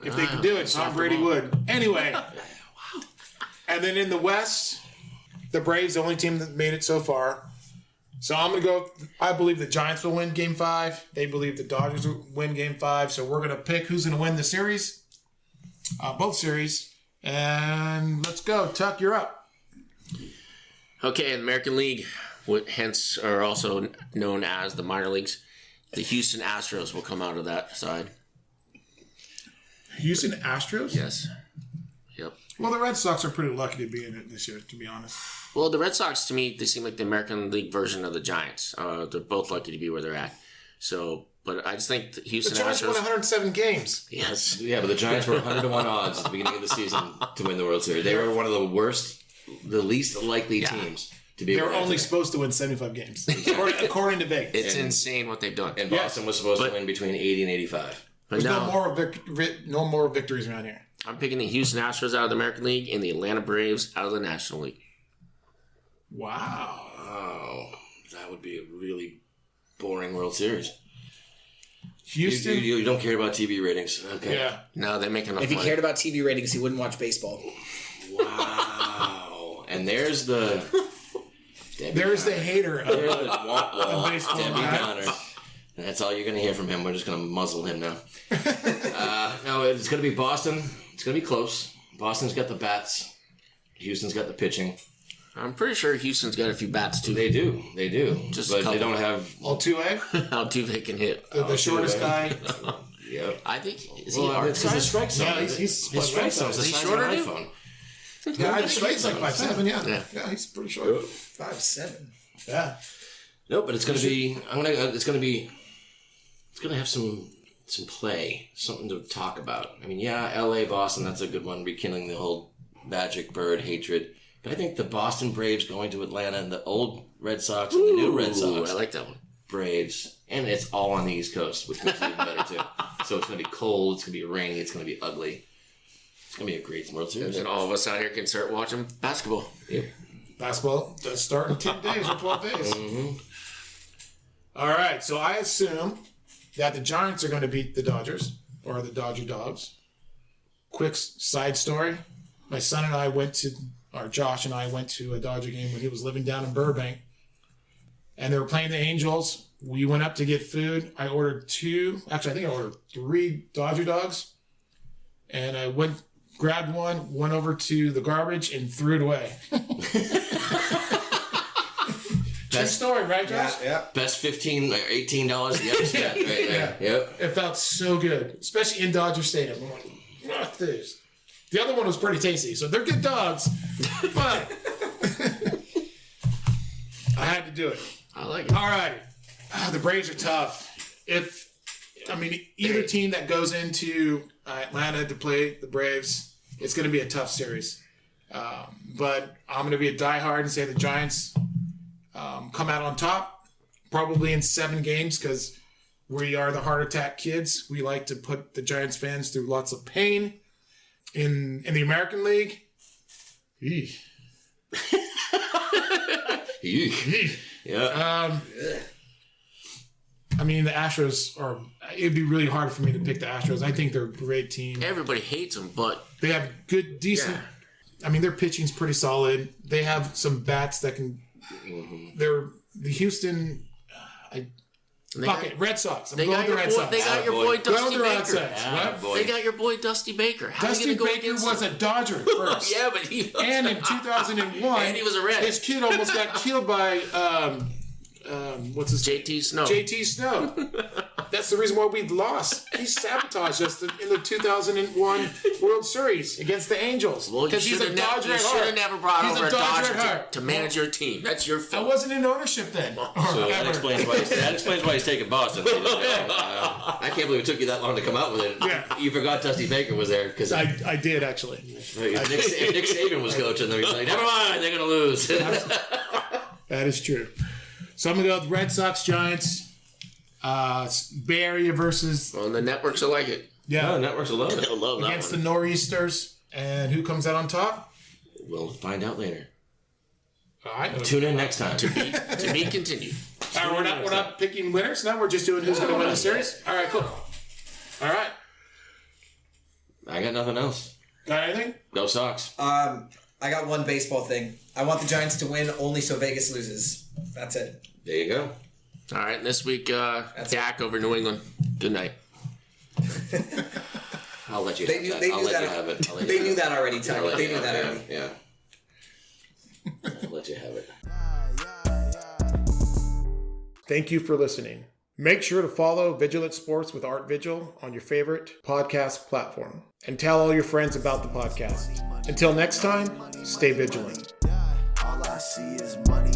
If they could do it, Tom Brady would. Anyway. And then in the West, the Braves, the only team that made it so far. So I'm going to go, I believe the Giants will win Game 5. They believe the Dodgers will win Game 5. So we're going to pick who's going to win the series. Both series. And let's go. Tuck, you're up. Okay, in the American League, hence are also known as the minor leagues, the Houston Astros will come out of that side. Houston Astros? Yes. Yep. Well, the Red Sox are pretty lucky to be in it this year, to be honest. Well, the Red Sox, to me, they seem like the American League version of the Giants. They're both lucky to be where they're at. So, but I just think the The Houston Giants Astros... won 107 games. Yes. Yeah, but the Giants were 100-1 odds at the beginning of the season to win the World Series. They were one of the worst, the least likely teams to be. They were only supposed to win 75 games, according to Vegas. It's insane what they've done. And Boston was supposed But- to win between 80 and 85. But There's no, no more victories around here. I'm picking the Houston Astros out of the American League and the Atlanta Braves out of the National League. Wow. Oh, that would be a really boring World Series. Houston? You don't care about TV ratings. Okay. Yeah. No, they make enough If he money. cared about TV ratings, he wouldn't watch baseball. Wow. And there's the... There's the hater of There's the womp womp. baseball. Debbie Right? Downer. And that's all you're going to hear from him. We're just going to muzzle him now. No, it's going to be Boston. It's going to be close. Boston's got the bats. Houston's got the pitching. I'm pretty sure Houston's got a few bats too. They do. Just a but couple. they don't have... Altuve, Altuve can hit. the shortest guy. Yep. I think is Well, he our it's because his strike zone. Yeah, he's his split strike right zone's the Is he size shorter of an than iPhone. Yeah, I think he's like 5'7", yeah. Yeah. He's pretty short. 5'7". Yeah. No, but it's going to be... It's going to have some play, something to talk about. I mean, yeah, L.A., Boston, that's a good one, rekindling the whole magic bird hatred. But I think the Boston Braves going to Atlanta and the old Red Sox and the new Red Sox. I like that one. Braves. And it's all on the East Coast, which makes it even better, too. So it's going to be cold, it's going to be rainy, it's going to be ugly. It's going to be a great World And Series. then all of us out here can start watching basketball. Yep. Basketball does start in 10 days or 12 days. Mm-hmm. All right, so I assume that the Giants are going to beat the Dodgers, or the Dodger Dogs. Quick side story. My son and I Josh and I went to a Dodger game when he was living down in Burbank. And they were playing the Angels. We went up to get food. I ordered 3 Dodger Dogs. And I grabbed one, went over to the garbage, and threw it away. True story, right, Josh? Yeah. Best $15 or $18 you ever spent right there. Yep. It felt so good, especially in Dodger Stadium. I'm like, what this? The other one was pretty tasty, so they're good dogs, but I had to do it. I like it. All right. The Braves are tough. Either team that goes into Atlanta to play the Braves, it's going to be a tough series. But I'm going to be a diehard and say the Giants come out on top, probably in 7 games, because we are the heart attack kids. We like to put the Giants fans through lots of pain. In the American League, Yeah. the Astros are. It'd be really hard for me to pick the Astros. I think they're a great team. Everybody hates them, but They have good, decent. Yeah. Their pitching's pretty solid. They have some bats that can. They're the Houston. Red Sox. I'm they going got with the your Red boy. Sox. They got your boy Going with Dusty the Red Baker. Sox. What? They got your boy Dusty Baker. How Dusty you gonna go Baker against was him? a Dodger first. Yeah, but he was And in 2001, and he was a Red. his kid almost got killed by what's his JT Snow. JT Snow. That's the reason why we lost. He sabotaged us in the 2001 World Series against the Angels. Well, you Because he's a should Dodger at have heart. never brought He's over a Dodger Dodger at heart. to manage your team. That's your I fault. wasn't in ownership then. So that explains why he's taking Boston. I can't believe it took you that long to come out with it. Yeah. You forgot Dusty Baker was there because I did, actually. if Nick Saban was coaching them, he's like, never mind, they're going to lose. That is true. So I'm going to go with Red Sox, Giants, Bay Area versus Well, the networks will like it. Oh, networks will love it. They'll love that against the one. Nor'easters. And who comes out on top? We'll find out later. All right. Tune in next time. To be continued. All right, we're not picking winners now. We're just doing who's going to win the series. All right, cool. All right. I got nothing else. Got anything? Go Sox. I got one baseball thing. I want the Giants to win only so Vegas loses. That's it. There you go. All right, and this week, Dak over New England. Good night. I'll let you They have knew- that. they I'll knew let that- you have it. I'll let They you knew have it. that already, I'll Ty. let They you knew have that it. already. Yeah. I'll let you have it. Thank you for listening. Make sure to follow Vigilant Sports with Art Vigil on your favorite podcast platform. And tell all your friends about the podcast. Until next time, stay vigilant. All I see is money,